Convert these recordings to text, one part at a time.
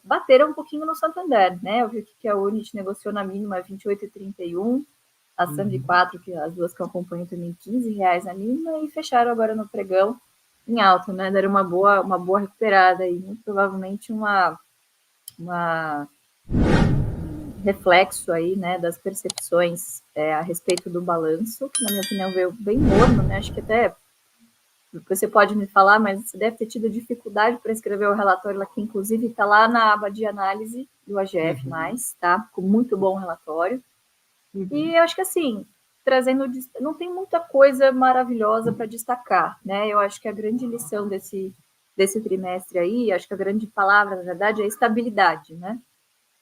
bateram um pouquinho no Santander, né? Eu vi que a Unit negociou na mínima 28,31, a Sandy 4, que as duas que eu acompanho também, R$ 15 na mínima, e fecharam agora no pregão em alta, né? Deram uma boa recuperada aí, muito provavelmente um reflexo aí, né, das percepções a respeito do balanço, que na minha opinião veio bem morno, né? Acho que até você pode me falar, mas você deve ter tido dificuldade para escrever o relatório, que inclusive está lá na aba de análise do AGF+, tá? Com muito bom relatório. E eu acho que assim, trazendo, não tem muita coisa maravilhosa para destacar, né? Eu acho que a grande lição desse trimestre aí, acho que a grande palavra, na verdade, é estabilidade, né?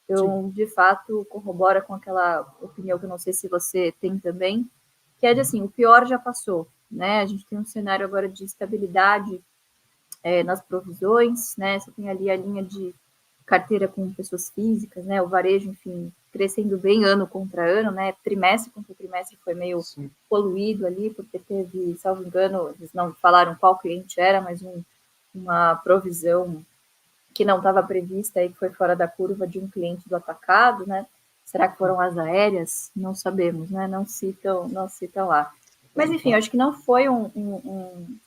Então, de fato, corrobora com aquela opinião que eu não sei se você tem também, que é de assim, o pior já passou, né? A gente tem um cenário agora de estabilidade nas provisões, né? Você tem ali a linha de carteira com pessoas físicas, né? O varejo, enfim, crescendo bem ano contra ano, né? Trimestre contra trimestre foi meio poluído ali, porque teve, salvo engano, eles não falaram qual cliente era, mas uma provisão que não estava prevista e que foi fora da curva de um cliente do atacado, né? Será que foram as aéreas? Não sabemos, né? Não citam lá. Mas, enfim, acho que não foi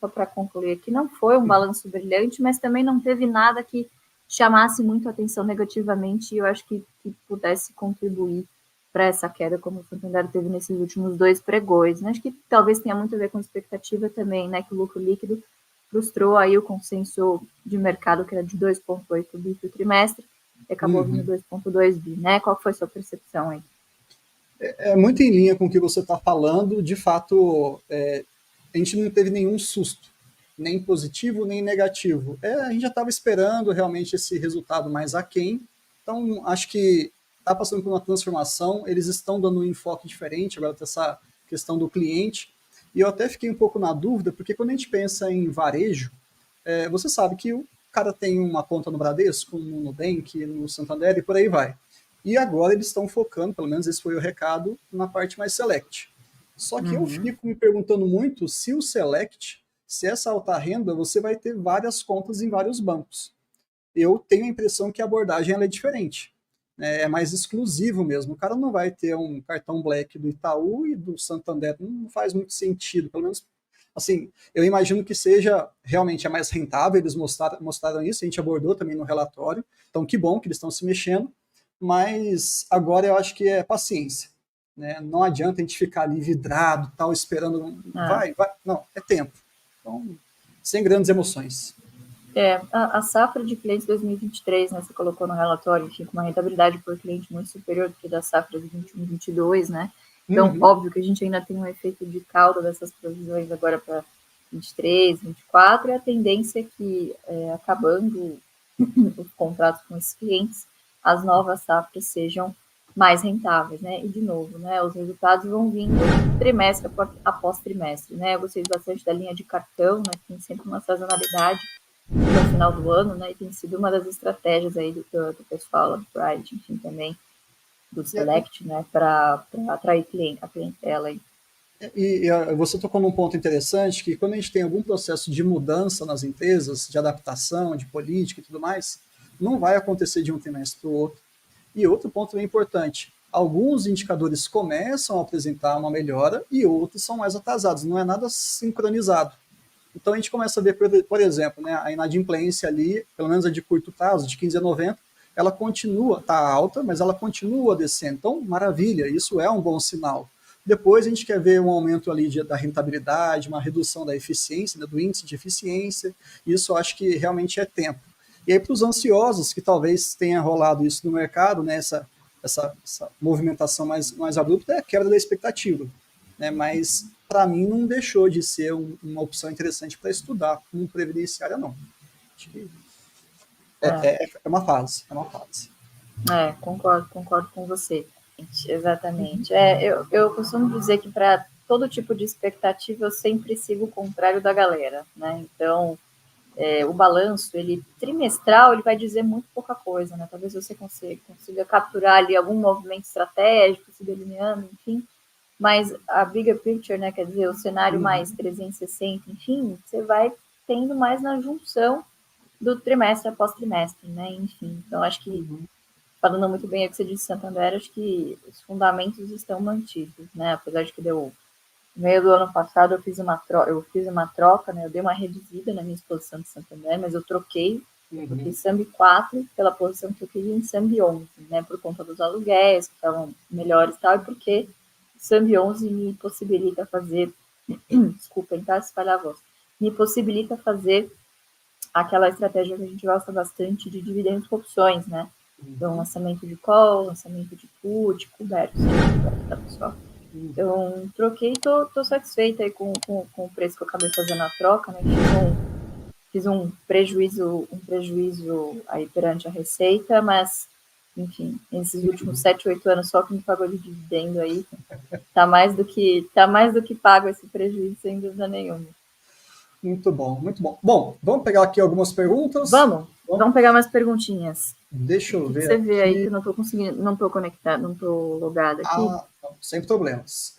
só para concluir aqui, não foi um balanço brilhante, mas também não teve nada que chamasse muito a atenção negativamente e eu acho que pudesse contribuir para essa queda, como o Santander teve nesses últimos 2 pregões. Né? Acho que talvez tenha muito a ver com a expectativa também, né? Que o lucro líquido frustrou aí o consenso de mercado, que era de 2,8 bi por trimestre, e acabou vindo 2,2 bi, né? Qual foi a sua percepção aí? É muito em linha com o que você está falando. De fato, a gente não teve nenhum susto, nem positivo, nem negativo. A gente já estava esperando realmente esse resultado mais aquém. Então, acho que está passando por uma transformação, eles estão dando um enfoque diferente, agora tem essa questão do cliente. E eu até fiquei um pouco na dúvida, porque quando a gente pensa em varejo, você sabe que o cara tem uma conta no Bradesco, no Nubank, no Santander e por aí vai. E agora eles estão focando, pelo menos esse foi o recado, na parte mais select. Só que eu fico me perguntando muito se o select, se essa alta renda, você vai ter várias contas em vários bancos. Eu tenho a impressão que a abordagem ela é diferente. É mais exclusivo mesmo. O cara não vai ter um cartão Black do Itaú e do Santander. Não faz muito sentido. Pelo menos, assim, eu imagino que seja realmente a mais rentável. Eles mostraram isso, a gente abordou também no relatório. Então, que bom que eles estão se mexendo. Mas agora eu acho que é paciência. Né? Não adianta a gente ficar ali vidrado, tal, esperando. Vai. Não, é tempo. Então, sem grandes emoções. A safra de clientes 2023, né, você colocou no relatório, enfim, com uma rentabilidade por cliente muito superior do que da safra de 21 e 22, né? Então, óbvio que a gente ainda tem um efeito de cauda dessas provisões agora para 23, 24, e a tendência é que, acabando os contratos com esses clientes, as novas safras sejam mais rentáveis, né? E, de novo, né, os resultados vão vindo trimestre após trimestre, né? Eu gostei bastante da linha de cartão, né? Tem sempre uma sazonalidade no final do ano, né? E tem sido uma das estratégias aí do pessoal, do Pride, enfim, também do Select, né? Para atrair a clientela aí. E você tocou num ponto interessante, que quando a gente tem algum processo de mudança nas empresas, de adaptação, de política e tudo mais, não vai acontecer de um trimestre para o outro. E outro ponto bem importante, alguns indicadores começam a apresentar uma melhora e outros são mais atrasados, não é nada sincronizado. Então a gente começa a ver, por exemplo, né, a inadimplência ali, pelo menos a de curto prazo, de 15 a 90, ela continua, está alta, mas ela continua descendo. Então, maravilha, isso é um bom sinal. Depois a gente quer ver um aumento ali da rentabilidade, uma redução da eficiência, né, do índice de eficiência. Isso eu acho que realmente é tempo. E aí para os ansiosos, que talvez tenha rolado isso no mercado, né, essa movimentação mais abrupta, é a quebra da expectativa. Né, mas para mim não deixou de ser uma opção interessante para estudar como previdenciária, não. Acho que é uma fase, é uma fase. Concordo com você. Exatamente. Eu costumo dizer que para todo tipo de expectativa eu sempre sigo o contrário da galera, né? Então, o balanço, ele trimestral, ele vai dizer muito pouca coisa, né? Talvez você consiga capturar ali algum movimento estratégico, se delineando, enfim, mas a bigger picture, né, quer dizer, o cenário mais 360, enfim, você vai tendo mais na junção do trimestre após trimestre, né? Enfim, então acho que, falando muito bem o que você disse, Santander, acho que os fundamentos estão mantidos, né? Apesar de que deu no meio do ano passado eu fiz uma troca, né? Eu dei uma reduzida na minha exposição de Santander, mas eu troquei Sambi 4 pela posição que eu queria em Sambi 11, né? Por conta dos aluguéis que estavam melhores e tal, e porque Sambi 11 me possibilita fazer, desculpem, tá? Espalhar a voz, me possibilita fazer aquela estratégia que a gente gosta bastante de dividendos com opções, né? Então, lançamento de call, lançamento de put, cobertos, tá, pessoal? Então, troquei e tô satisfeita aí com o preço que eu acabei fazendo a troca, né? Fiz um prejuízo aí perante a receita, mas, enfim, esses últimos 7, 8 anos só que me pagou de dividendo aí, tá mais do que pago esse prejuízo, sem dúvida nenhuma. Muito bom, muito bom. Bom, vamos pegar aqui algumas perguntas. Vamos pegar umas perguntinhas. Deixa eu O que ver você vê aí aqui. que eu não tô conseguindo, não tô conectada, não tô logada aqui? Não, sem problemas.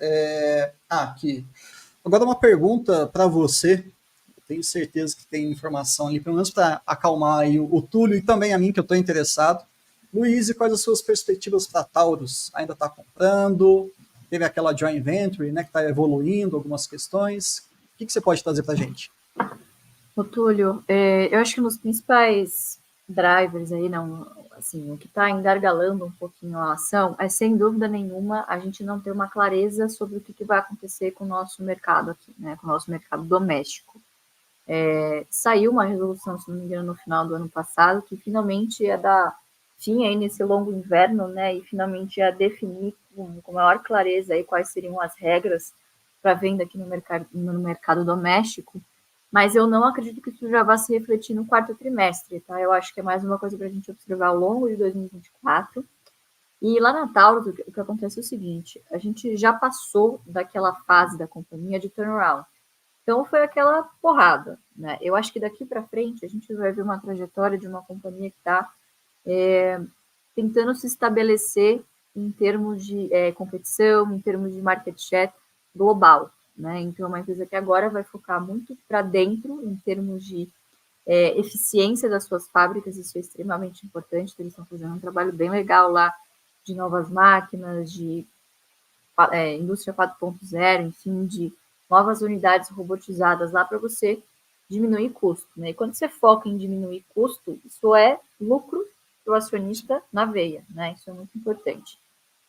Aqui. Agora uma pergunta para você. Tenho certeza que tem informação ali, pelo menos para acalmar aí o Túlio e também a mim, que eu estou interessado. Luiz, e quais as suas perspectivas para Taurus? Ainda está comprando? Teve aquela joint venture, né, que está evoluindo algumas questões. O que você pode trazer para a gente? Ô, Túlio, eu acho que nos principais drivers aí, não, assim, o que está engargalando um pouquinho a ação é, sem dúvida nenhuma, a gente não ter uma clareza sobre o que vai acontecer com o nosso mercado aqui, né, com o nosso mercado doméstico. Saiu uma resolução, se não me engano, no final do ano passado, que finalmente ia dar fim aí nesse longo inverno, né, e finalmente ia definir com maior clareza aí quais seriam as regras para venda aqui no mercado doméstico, mas eu não acredito que isso já vá se refletir no quarto trimestre, tá? Eu acho que é mais uma coisa para a gente observar ao longo de 2024. E lá na Taurus, o que acontece é o seguinte, a gente já passou daquela fase da companhia de turnaround. Então foi aquela porrada, né? Eu acho que daqui para frente a gente vai ver uma trajetória de uma companhia que está tentando se estabelecer em termos de competição, em termos de market share global, né? Então é uma empresa que agora vai focar muito para dentro em termos de eficiência das suas fábricas, isso é extremamente importante. Eles estão fazendo um trabalho bem legal lá de novas máquinas, de indústria 4.0, enfim, de novas unidades robotizadas lá para você diminuir custo, né? E quando você foca em diminuir custo, isso é lucro para o acionista na veia, né? Isso é muito importante.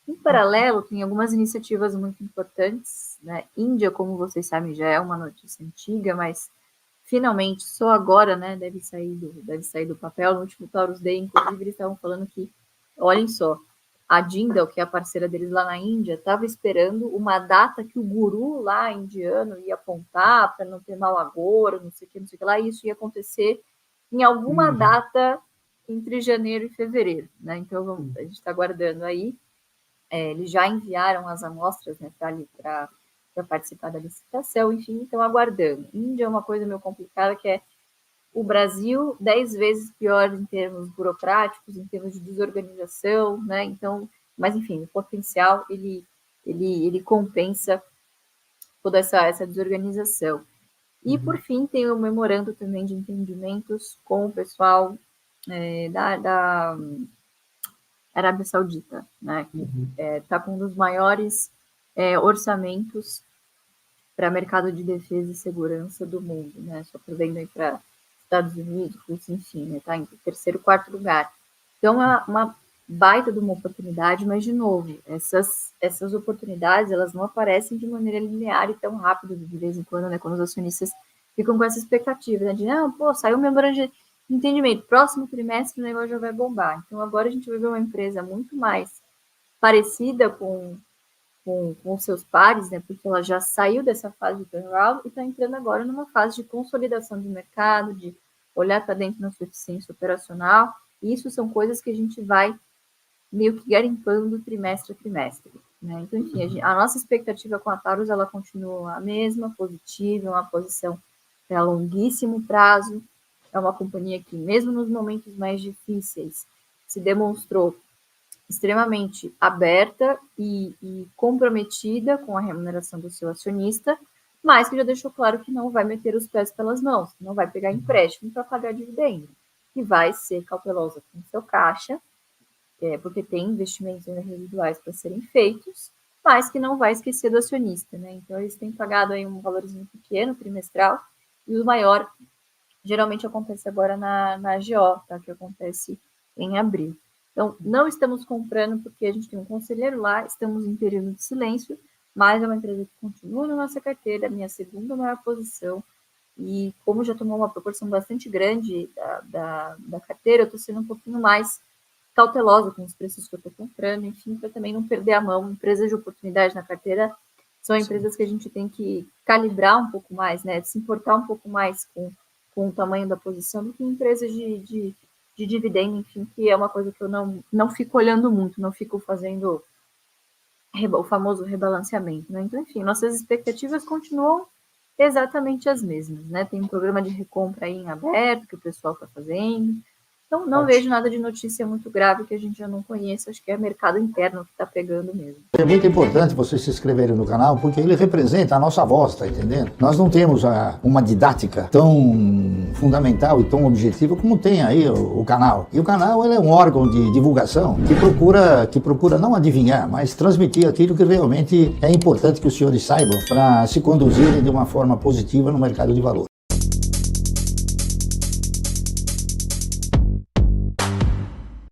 Em paralelo, tem algumas iniciativas muito importantes, né? Índia, como vocês sabem, já é uma notícia antiga, mas finalmente, só agora, né, deve sair do papel. No último Taurus Day, inclusive, eles estavam falando que, olhem só, a Jindal, que é a parceira deles lá na Índia, estava esperando uma data que o guru lá indiano ia apontar para não ter mau agouro, não sei o que lá, e isso ia acontecer em alguma data entre janeiro e fevereiro, né? Então, a gente está aguardando aí. Eles já enviaram as amostras, né, para participar da licitação, enfim, estão aguardando. Índia é uma coisa meio complicada, que é o Brasil 10 vezes pior em termos burocráticos, em termos de desorganização, né? Então, mas enfim, o potencial ele compensa toda essa desorganização. E por fim tem o memorando também de entendimentos com o pessoal da Arábia Saudita, né? Que está com um dos maiores orçamentos para mercado de defesa e segurança do mundo, né? Só perdendo aí para Estados Unidos, Rússia, enfim, né? Tá em terceiro, quarto lugar. Então é uma baita de uma oportunidade, mas de novo, essas oportunidades elas não aparecem de maneira linear e tão rápido de vez em quando, né? Quando os acionistas ficam com essa expectativa, né? De não, pô, saiu o memorando de entendimento, próximo trimestre o negócio já vai bombar. Então agora a gente vai ver uma empresa muito mais parecida com seus pares, né? Porque ela já saiu dessa fase de turnaround e está entrando agora numa fase de consolidação de mercado, de olhar para dentro na sua eficiência operacional. E isso são coisas que a gente vai meio que garimpando trimestre a trimestre. Né? Então, enfim, a nossa expectativa com a Taurus ela continua a mesma, positiva, uma posição para longuíssimo prazo. É uma companhia que, mesmo nos momentos mais difíceis, se demonstrou extremamente aberta e comprometida com a remuneração do seu acionista, mas que já deixou claro que não vai meter os pés pelas mãos, não vai pegar empréstimo para pagar dividendo. que vai ser cautelosa com o seu caixa, porque tem investimentos ainda residuais para serem feitos, mas que não vai esquecer do acionista, né? Então, eles têm pagado aí um valorzinho pequeno, trimestral, e o maior geralmente acontece agora na AGO, tá? Que acontece em abril. Então, não estamos comprando porque a gente tem um conselheiro lá, estamos em período de silêncio, mas é uma empresa que continua na nossa carteira, minha segunda maior posição, e como já tomou uma proporção bastante grande da carteira, eu estou sendo um pouquinho mais cautelosa com os preços que eu estou comprando, enfim, para também não perder a mão. Empresas de oportunidade na carteira são empresas que a gente tem que calibrar um pouco mais, né? Se importar um pouco mais com o tamanho da posição do que empresas de dividendo, enfim, que é uma coisa que eu não fico olhando muito, não fico fazendo o famoso rebalanceamento, né? Então, enfim, nossas expectativas continuam exatamente as mesmas, né? Tem um programa de recompra aí em aberto que o pessoal está fazendo. Então, não vejo nada de notícia muito grave que a gente já não conheça. Acho que é mercado interno que está pegando mesmo. É muito importante vocês se inscreverem no canal, porque ele representa a nossa voz, tá entendendo? Nós não temos uma didática tão fundamental e tão objetiva como tem aí o canal. E o canal, ele é um órgão de divulgação que procura não adivinhar, mas transmitir aquilo que realmente é importante que os senhores saibam para se conduzirem de uma forma positiva no mercado de valores.